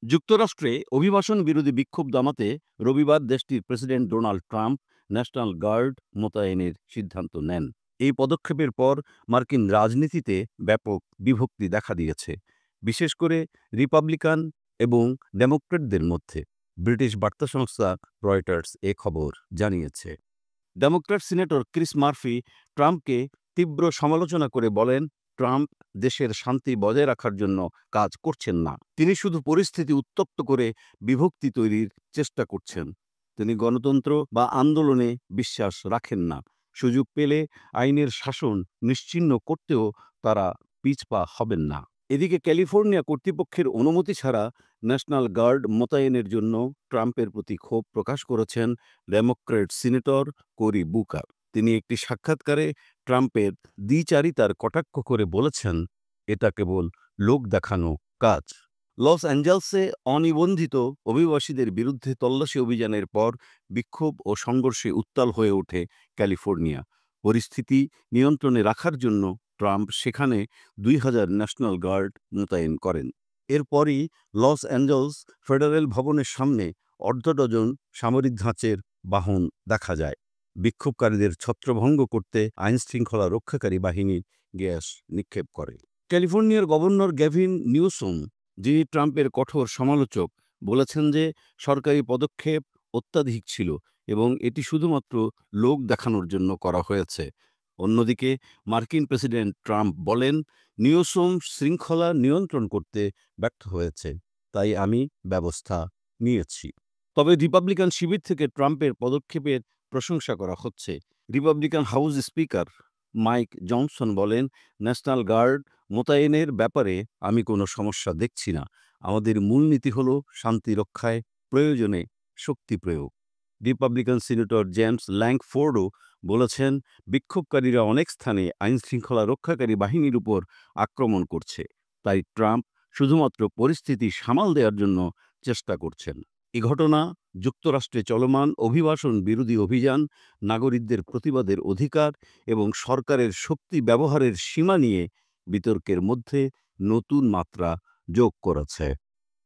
যুক্তরাষ্ট্রে অভিবাসন বিরোধী বিক্ষোভ দমাতে রবিবার দেশটির president Donald Trump national guard মোতায়েনের সিদ্ধান্ত নেন। এই পদক্ষেপের পর মার্কিন রাজনীতিতে ব্যাপক বিভক্তি দেখা দিয়েছে, বিশেষ করে রিপাবলিকান এবং ডেমোক্র্যাটদের মধ্যে। ব্রিটিশ বার্তা সংস্থা রয়টার্স এ খবর জানিয়েছে। ডেমোক্র্যাট সিনেটর ক্রিস মার্ফি ট্রাম্পকে তীব্র সমালোচনা করে বলেন, ট্রাম্প দেশের শান্তি বজায় রাখার জন্য কাজ করছেন না। তিনি শুধু পরিস্থিতি উত্তপ্ত করে বিভক্তি তৈরির চেষ্টা করছেন। তিনি গণতন্ত্র বা আন্দোলনে বিশ্বাস রাখেন না। সুযোগ পেলে আইনের শাসন নিশ্চিহ্ন করতেও তারা পিছপা হবেন না। এদিকে ক্যালিফোর্নিয়া কর্তৃপক্ষের অনুমতি ছাড়া ন্যাশনাল গার্ড মোতায়েনের জন্য ট্রাম্পের প্রতি ক্ষোভ প্রকাশ করেছেন ডেমোক্র্যাট সিনেটর কোরি বুকার। তিনি একটি সাক্ষাৎকারে ট্রাম্পের দ্বিচারিতার কটাক্ষ করে বলেছেন, এটা কেবল লোক দেখানো কাজ। লস অ্যাঞ্জেলসে অনিবন্ধিত অভিবাসীদের বিরুদ্ধে তল্লাশি অভিযানের পর বিক্ষোভ ও সংঘর্ষে উত্তাল হয়ে ওঠে ক্যালিফোর্নিয়া। পরিস্থিতি নিয়ন্ত্রণে রাখার জন্য ট্রাম্প সেখানে ২,০০০ ন্যাশনাল গার্ড মোতায়েন করেন। এরপরই লস অ্যাঞ্জেলস ফেডারেল ভবনের সামনে অর্ধ ডজন সামরিক ধাঁচের বাহন দেখা যায়। বিক্ষোভকারীদের ছত্রভঙ্গ করতে আইনশৃঙ্খলা রক্ষাকারী বাহিনী গ্যাস নিক্ষেপ করে। ক্যালিফোর্নিয়ার গভর্নর গ্যাভিন নিউসোম, যিনি ট্রাম্পের কঠোর সমালোচক, বলেছেন যে সরকারি পদক্ষেপ অত্যাধিক ছিল এবং এটি শুধুমাত্র লোক দেখানোর জন্য করা হয়েছে। অন্যদিকে মার্কিন প্রেসিডেন্ট ট্রাম্প বলেন, নিউসোম শৃঙ্খলা নিয়ন্ত্রণ করতে ব্যর্থ হয়েছে, তাই আমি ব্যবস্থা নিয়েছি। তবে রিপাবলিকান শিবির থেকে ট্রাম্পের পদক্ষেপের প্রশংসা করা হচ্ছে। Republican house speaker mic Johnson বলেন, ন্যাশনাল গার্ড মোতায়েনের ব্যাপারে আমি কোনো সমস্যা দেখছি না। আমাদের মূলনীতি হল শান্তি রক্ষায় প্রয়োজনে শক্তি প্রয়োগ। রিপাবলিকান সিনেটর জেমস ল্যাংফোর্ডও বলেছেন, বিক্ষোভকারীরা অনেক স্থানে আইনশৃঙ্খলা রক্ষাকারী বাহিনীর উপর আক্রমণ করছে, তাই ট্রাম্প শুধুমাত্র পরিস্থিতি সামাল দেওয়ার জন্য চেষ্টা করছেন। এ ঘটনা যুক্তরাষ্ট্রে চলমান অভিবাসন বিরোধী অভিযান, নাগরিকদের প্রতিবাদের অধিকার এবং সরকারের শক্তি ব্যবহারের সীমা নিয়ে বিতর্কের মধ্যে নতুন মাত্রা যোগ করেছে।